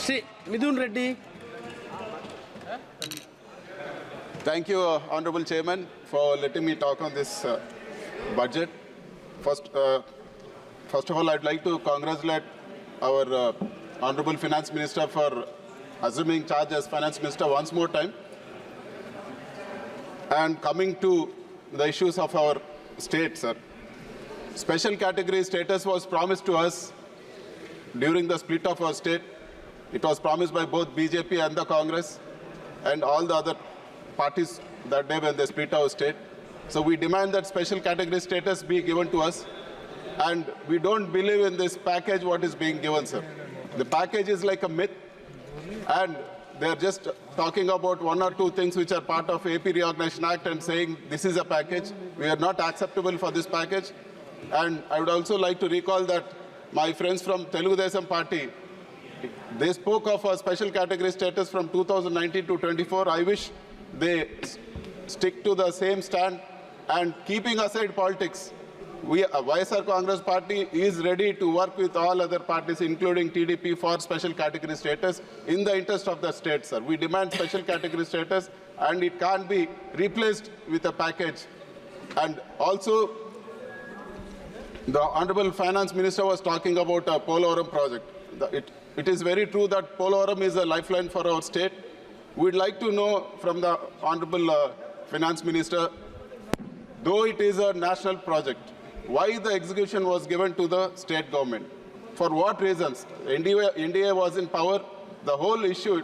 Shri Midhun Reddy. Thank you, Honorable Chairman, for letting me talk on this budget. First of all, I'd like to congratulate our Honorable Finance Minister for assuming charge as Finance Minister once more time. And coming to the issues of our state, sir. Special category status was promised to us during the split of our state. It was promised by both BJP and the Congress and all the other parties that day when they split our state. So we demand that special category status be given to us. And we don't believe in this package what is being given, sir. The package is like a myth. And they're just talking about one or two things which are part of AP Reorganization Act and saying this is a package. We are not acceptable for this package. And I would also like to recall that my friends from Telugudesam party, they spoke of a special category status from 2019 to 24. I wish they stick to the same stand and keeping aside politics. YSR Congress Party is ready to work with all other parties, including TDP, for special category status in the interest of the state, sir. We demand special category status, and it can't be replaced with a package. And also, the Honorable Finance Minister was talking about a Polavaram project. It is very true that Polavaram is a lifeline for our state. We'd like to know from the Honorable Finance Minister, though it is a national project, why the execution was given to the state government? For what reasons? NDA was in power. The whole issue,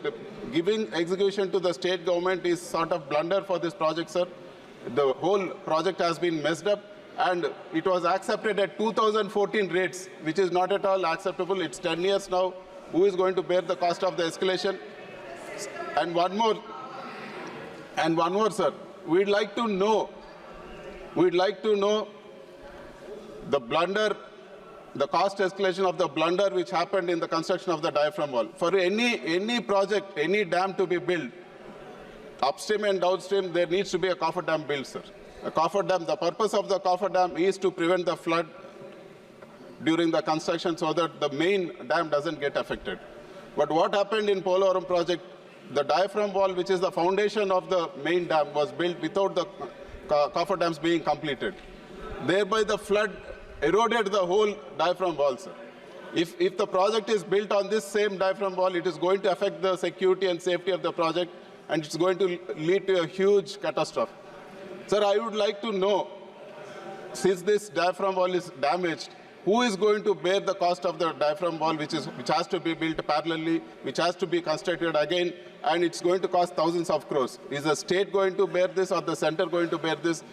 giving execution to the state government is sort of blunder for this project, sir. The whole project has been messed up, and it was accepted at 2014 rates, which is not at all acceptable. It's 10 years now. Who is going to bear the cost of the escalation? And one more, sir. We'd like to know the blunder, the cost escalation of the blunder which happened in the construction of the diaphragm wall. For any project, any dam to be built, upstream and downstream, there needs to be a coffer dam built, sir. A coffer dam, the purpose of the coffer dam is to prevent the flood during the construction so that the main dam doesn't get affected. But what happened in Polavaram project, the diaphragm wall, which is the foundation of the main dam, was built without the coffer dams being completed. Thereby the flood eroded the whole diaphragm wall, sir. If the project is built on this same diaphragm wall, it is going to affect the security and safety of the project, and it's going to lead to a huge catastrophe. Sir, I would like to know, since this diaphragm wall is damaged, who is going to bear the cost of the diaphragm wall, which has to be built parallelly, which has to be constructed again, and it's going to cost thousands of crores? Is the state going to bear this or the center going to bear this?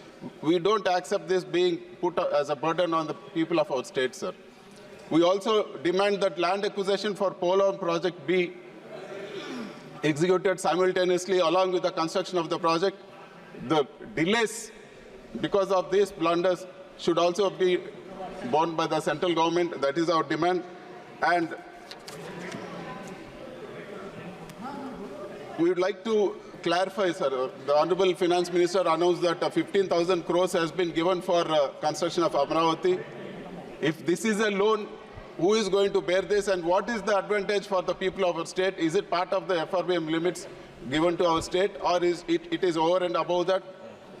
We don't accept this being put as a burden on the people of our state, sir. We also demand that land acquisition for Polavaram project be executed simultaneously along with the construction of the project. The delays because of these blunders should also be borne by the central government. That is our demand. And we would like to clarify, sir. The Honorable Finance Minister announced that 15,000 crores has been given for construction of Amravati. If this is a loan, who is going to bear this, and what is the advantage for the people of our state? Is it part of the FRBM limits given to our state, or is it is over and above that?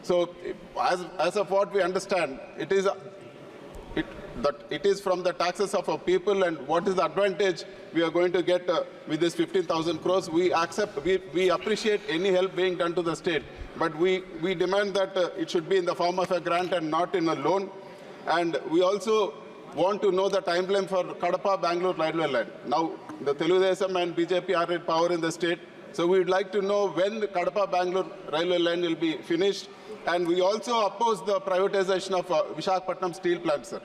So, as of what we understand, it is from the taxes of our people, and what is the advantage we are going to get with this 15,000 crores? We appreciate any help being done to the state, but we demand that it should be in the form of a grant and not in a loan. And we also want to know the timeline for Kadapa-Bangalore railway line. Now, the Telugudesam and BJP are in power in the state, so we would like to know when the Kadapa-Bangalore railway line will be finished. And we also oppose the privatization of Visakhapatnam steel plant, sir.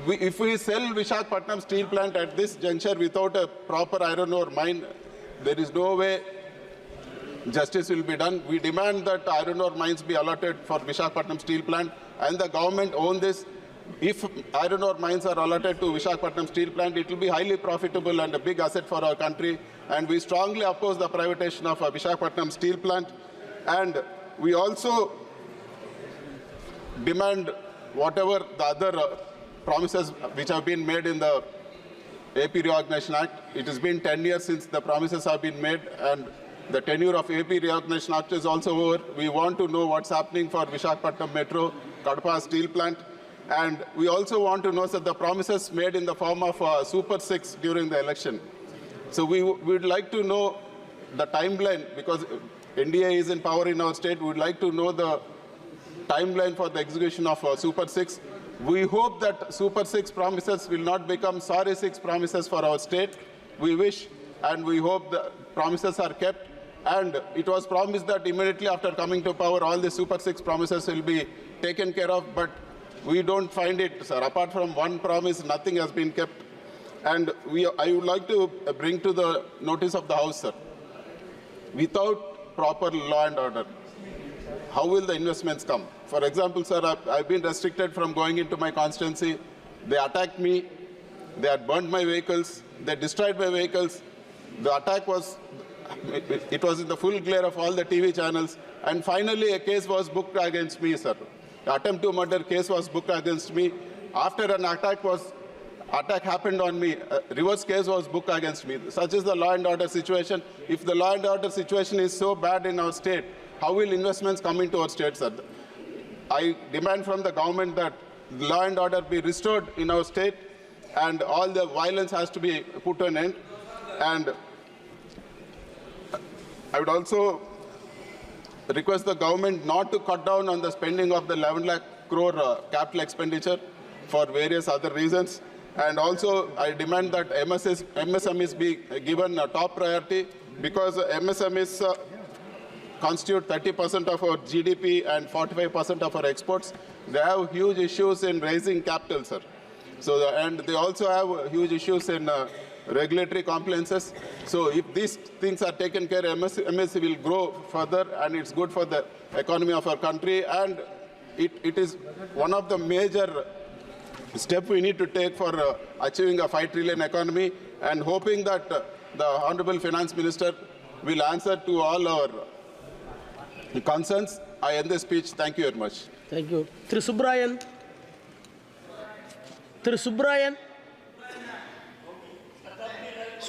If we sell Visakhapatnam steel plant at this juncture without a proper iron ore mine, there is no way justice will be done. We demand that iron ore mines be allotted for Visakhapatnam steel plant, and the government own this. If iron ore mines are allotted to Visakhapatnam steel plant, it will be highly profitable and a big asset for our country. And we strongly oppose the privatization of Visakhapatnam steel plant. And we also demand whatever the other promises which have been made in the AP Reorganization Act. It has been 10 years since the promises have been made, and the tenure of AP Reorganization Act is also over. We want to know what's happening for Visakhapatnam Metro, Kadapa Steel Plant, and we also want to know the promises made in the form of Super 6 during the election. So we would like to know the timeline, because NDA is in power in our state. We would like to know the timeline for the execution of Super 6. We hope that Super 6 promises will not become Sorry 6 promises for our state. We wish and we hope the promises are kept. And it was promised that immediately after coming to power, all the Super 6 promises will be taken care of. But we don't find it, sir. Apart from one promise, nothing has been kept. And I would like to bring to the notice of the House, sir. Without proper law and order, how will the investments come? For example, sir, I've been restricted from going into my constituency. They attacked me. They had burned my vehicles. They destroyed my vehicles. The attack was, it was in the full glare of all the TV channels. And finally, a case was booked against me, sir. The attempt to murder case was booked against me. After an attack happened on me, a reverse case was booked against me. Such is the law and order situation. If the law and order situation is so bad in our state, how will investments come into our state, sir? I demand from the government that law and order be restored in our state, and all the violence has to be put to an end. And I would also request the government not to cut down on the spending of the 11 lakh crore capital expenditure for various other reasons. And also, I demand that MSMEs be given a top priority, because MSMEs constitute 30% of our GDP and 45% of our exports. They have huge issues in raising capital, sir. So, and they also have huge issues in regulatory compliances. So if these things are taken care of, MSME will grow further, and it's good for the economy of our country. And it is one of the major steps we need to take for achieving a 5 trillion economy, and hoping that the Honorable Finance Minister will answer to all our concerns. I end the speech. Thank you very much. Thank you. Thiru Subrayan.